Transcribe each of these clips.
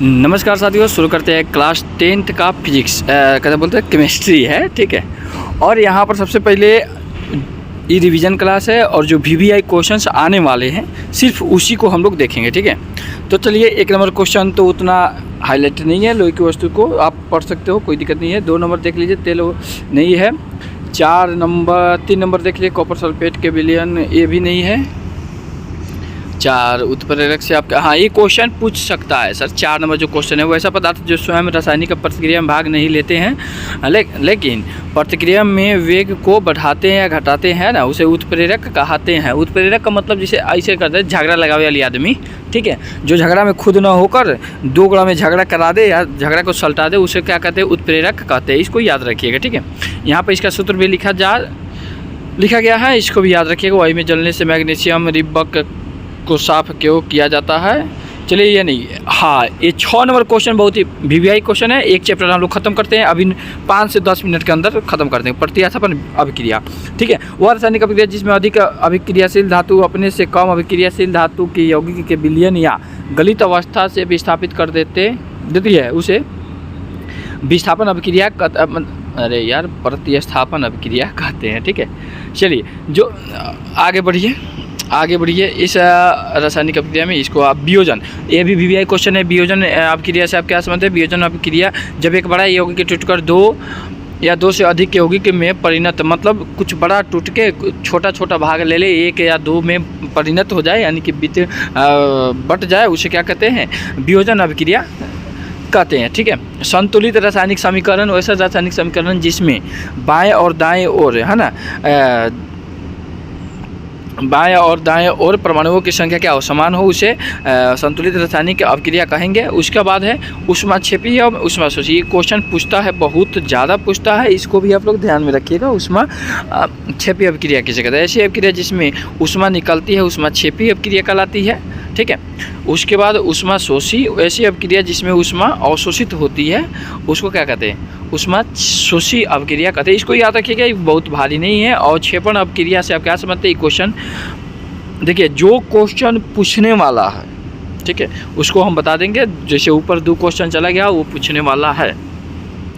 नमस्कार साथियों, शुरू करते हैं क्लास 10th का फिजिक्स क्या बोलते हैं केमिस्ट्री है, ठीक है। और यहाँ पर सबसे पहले ये रिवीजन क्लास है और जो VVI क्वेश्चंस आने वाले हैं सिर्फ उसी को हम लोग देखेंगे, ठीक है। तो चलिए, 1 नंबर क्वेश्चन तो उतना हाईलाइट नहीं है, लोहे की वस्तु को आप पढ़ सकते हो, कोई दिक्कत नहीं है। 2 नंबर देख लीजिए, तेल नहीं है। 3 नंबर देख लीजिए, कॉपर सल्फेट के विलयन, ये भी नहीं है। 4 उत्प्रेरक से आपका, हाँ ये क्वेश्चन पूछ सकता है सर। 4 नंबर जो क्वेश्चन है वो ऐसा पदार्थ जो स्वयं रासायनिक प्रतिक्रिया में भाग नहीं लेते हैं लेकिन प्रतिक्रिया में वेग को बढ़ाते हैं या घटाते हैं ना, उसे उत्प्रेरक कहते हैं। उत्प्रेरक का मतलब जैसे ऐसे करते हैं, झगड़ा लगावे वाली आदमी, ठीक है, जो झगड़ा में खुद ना होकर 2 गड़ा में झगड़ा करा दे या झगड़ा को सल्टा दे, उसे क्या कहते हैं? उत्प्रेरक कहते हैं। इसको याद रखिएगा, ठीक है। यहाँ पर इसका सूत्र भी लिखा गया है, इसको भी याद रखिएगा। वायु में जलने से मैग्नीशियम रिबक को साफ क्यों किया जाता है? चलिए, ये नहीं, हाँ ये 6 नंबर क्वेश्चन बहुत ही VVI क्वेश्चन है। एक चैप्टर हम लोग खत्म करते हैं अभी 5 से 10 मिनट के अंदर खत्म कर देंगे। प्रतिस्थापन अभिक्रिया, ठीक है, वह रासायनिक अभिक्रिया जिसमें अधिक अभिक्रियाशील धातु अपने से कम अभिक्रियाशील धातु की यौगिक के विलयन या गलित अवस्था से विस्थापित कर देती है, उसे विस्थापन अभिक्रिया प्रतिस्थापन अभिक्रिया कहते हैं, ठीक है। चलिए, जो आगे बढ़िए इस रासायनिक अभिक्रिया में, इसको आप वियोजन, ये भी VVI क्वेश्चन है। वियोजन अभिक्रिया से आप क्या समझते हैं? वियोजन अभिक्रिया जब एक बड़ा यौगिक टूटकर 2 या 2 से अधिक यौगिक में परिणत, मतलब कुछ बड़ा टूट के छोटा छोटा भाग ले ले, 1 या 2 में परिणत हो जाए, यानी कि बट जाए, उसे क्या कहते हैं? वियोजन अभिक्रिया कहते हैं, ठीक है। संतुलित रासायनिक समीकरण वैसा रासायनिक समीकरण जिसमें बाएं और दाएं ओर, है ना, बाएं और दाएं ओर परमाणुओं की संख्या क्या हो? समान हो, उसे संतुलित रासायनिक अभिक्रिया कहेंगे। उसके बाद है ऊष्माक्षेपी और ऊष्माशोषी। ये क्वेश्चन पूछता है, बहुत ज़्यादा पूछता है, इसको भी आप लोग ध्यान में रखिएगा। ऊष्माक्षेपी अभिक्रिया किसे कहते हैं? ऐसी अभिक्रिया जिसमें ऊष्मा निकलती है ऊष्माक्षेपी अभिक्रिया कहलाती है, ठीक है। उसके बाद ऊष्माशोषी, ऐसी अभिक्रिया जिसमें ऊष्मा अवशोषित होती है, उसको क्या कहते हैं? ऊष्माशोषी अभिक्रिया कहते हैं। इसको याद रखिएगा, ये बहुत भारी नहीं है। और अवक्षेपण अभिक्रिया से आप क्या समझते हैं? क्वेश्चन देखिए, जो क्वेश्चन पूछने वाला है, ठीक है, उसको हम बता देंगे। जैसे ऊपर 2 क्वेश्चन चला गया, वो पूछने वाला है।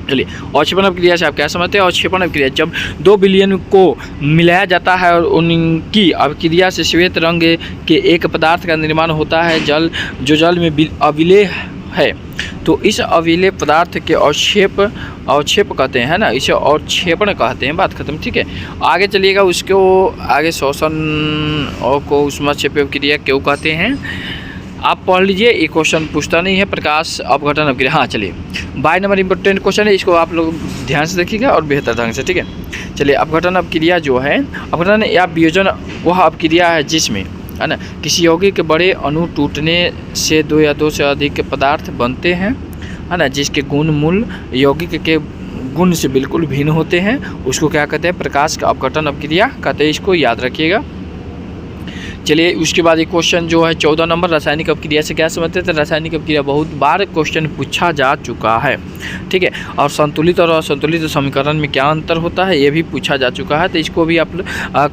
चलिए, अवक्षेपण अभिक्रिया से आप क्या समझते हैं? अवक्षेपण अभिक्रिया जब 2 विलयन को मिलाया जाता है और उनकी अभिक्रिया से श्वेत रंग के एक पदार्थ का निर्माण होता है, जल में अविलेय है, तो इस अविलेय पदार्थ के अवक्षेप कहते हैं ना, इसे अवक्षेपण कहते हैं। बात खत्म, ठीक है। आगे चलिएगा, उसको आगे शोषण को ऊष्माक्षेपी अभिक्रिया क्यों कहते हैं आप पढ़ लीजिए। ये क्वेश्चन पूछता नहीं है। प्रकाश अपघटन अभिक्रिया, हाँ चलिए, 22 नंबर इंपॉर्टेंट क्वेश्चन है, इसको आप लोग ध्यान से देखिएगा और बेहतर ढंग से, ठीक है। चलिए, अपघटन अभिक्रिया जो है, अपघटन या वियोजन वह अभिक्रिया है जिसमें, है ना, किसी यौगिक के बड़े अणु टूटने से 2 या 2 से अधिक पदार्थ बनते हैं, है ना, जिसके गुण मूल यौगिक के गुण से बिल्कुल भिन्न होते हैं, उसको क्या कहते हैं? प्रकाश का अपघटन अभिक्रिया कहते हैं। इसको याद रखिएगा। चलिए, उसके बाद एक क्वेश्चन जो है 14 नंबर, रासायनिक अभिक्रिया से क्या समझते हैं? तो रासायनिक अभिक्रिया बहुत बार क्वेश्चन पूछा जा चुका है, ठीक है। और संतुलित और असंतुलित समीकरण में क्या अंतर होता है, ये भी पूछा जा चुका है, तो इसको भी आप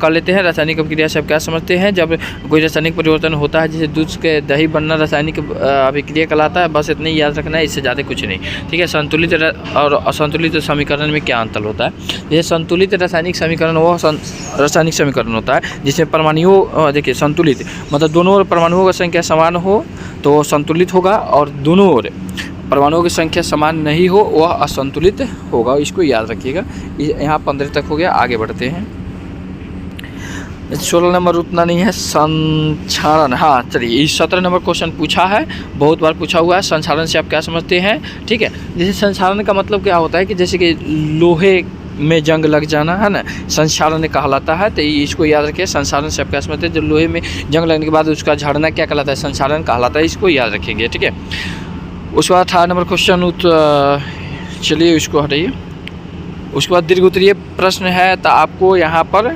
कर लेते हैं। रासायनिक अभिक्रिया से आप क्या समझते हैं? जब कोई रासायनिक परिवर्तन होता है, जैसे दूध के दही बनना रासायनिक अभिक्रिया कहलाता है। बस इतना ही याद रखना है, इससे ज़्यादा कुछ नहीं, ठीक है। संतुलित और असंतुलित समीकरण में क्या अंतर होता है? जैसे संतुलित रासायनिक समीकरण वो रासायनिक समीकरण होता है जिसमें परमाणुओं, देखिए संतुलित मतलब दोनों ओर परमाणुओं की संख्या समान हो तो संतुलित होगा, और दोनों ओर परमाणुओं की संख्या समान नहीं हो वह असंतुलित होगा। इसको याद रखिएगा। यहाँ 15 तक हो गया, आगे बढ़ते हैं। 16 नंबर उतना नहीं है। संक्षारण, हाँ चलिए, 17 नंबर क्वेश्चन पूछा है, बहुत बार पूछा हुआ है। संक्षारण से आप क्या समझते हैं? ठीक है, जैसे संक्षारण का मतलब क्या होता है कि जैसे कि लोहे में जंग लग जाना, है ना, संक्षारण कहलाता है। तो इसको याद रखिए। संक्षारण से आप क्या समझते हैं? जब लोहे में जंग लगने के बाद उसका झड़ना क्या कहलाता है? संक्षारण कहलाता है। इसको याद रखेंगे, ठीक है। उसके बाद 18 नंबर क्वेश्चन, चलिए इसको हटाइए। उसके बाद दीर्घ उत्तरीय प्रश्न है, तो आपको यहाँ पर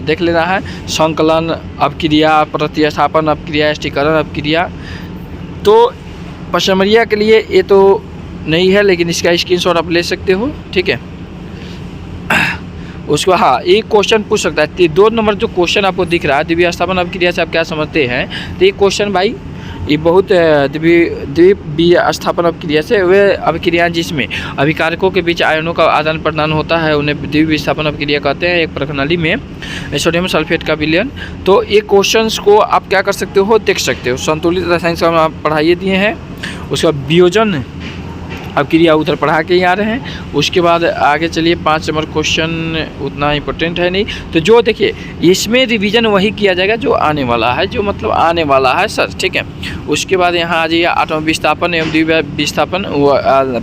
देख लेना है। संकलन अभिक्रिया, प्रतिस्थापन अभिक्रिया, स्टिकरण अभिक्रिया। तो पशमरिया के लिए ये तो नहीं है, लेकिन इसका स्क्रीनशॉट आप ले सकते हो, ठीक है। उसको, हाँ एक क्वेश्चन पूछ सकता है। 2 नंबर जो क्वेश्चन आपको दिख रहा है, द्विस्थापन अभिक्रिया से आप क्या समझते हैं? तो ये क्वेश्चन भाई ये बहुत द्विबीय स्थापन अभिक्रिया से वे अभिक्रियाएं जिसमें अभिकारकों के बीच आयनों का आदान प्रदान होता है उन्हें द्विबीय स्थापन अभिक्रिया कहते हैं। एक प्रणाली में सोडियम सल्फेट का विलयन। तो ये क्वेश्चंस को आप क्या कर सकते हो, देख सकते हो। संतुलित रासायनिक संरचना आप पढ़ाइए दिए हैं, उसका वियोजन अभिक्रिया उधर पढ़ा के ही आ रहे हैं। उसके बाद आगे चलिए 5 नंबर क्वेश्चन उतना इंपॉर्टेंट है नहीं, तो जो देखिए इसमें रिवीजन वही किया जाएगा जो आने वाला है, जो मतलब आने वाला है सर, ठीक है। उसके बाद यहाँ आ जाइए आठवां विस्थापन एवं द्विबीय विस्थापन।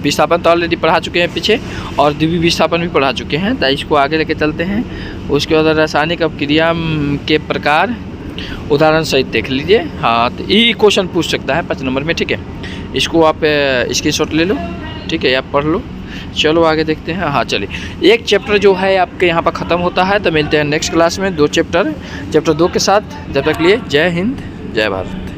विस्थापन तो ऑलरेडी पढ़ा चुके हैं पीछे, और द्विबीय विस्थापन भी पढ़ा चुके हैं, तो इसको आगे लेके चलते हैं। उसके बाद रासायनिक अभिक्रिया के प्रकार उदाहरण सहित देख लीजिए। हाँ, तो ये क्वेश्चन पूछ सकता है 5 नंबर में, ठीक है। इसको आप स्क्रीनशॉट ले लो, ठीक है, आप पढ़ लो। चलो आगे देखते हैं। हाँ चलिए, एक चैप्टर जो है आपके यहाँ पर ख़त्म होता है, तो मिलते हैं नेक्स्ट क्लास में 2 चैप्टर 2 के साथ। जब तक लिए जय हिंद, जय भारत।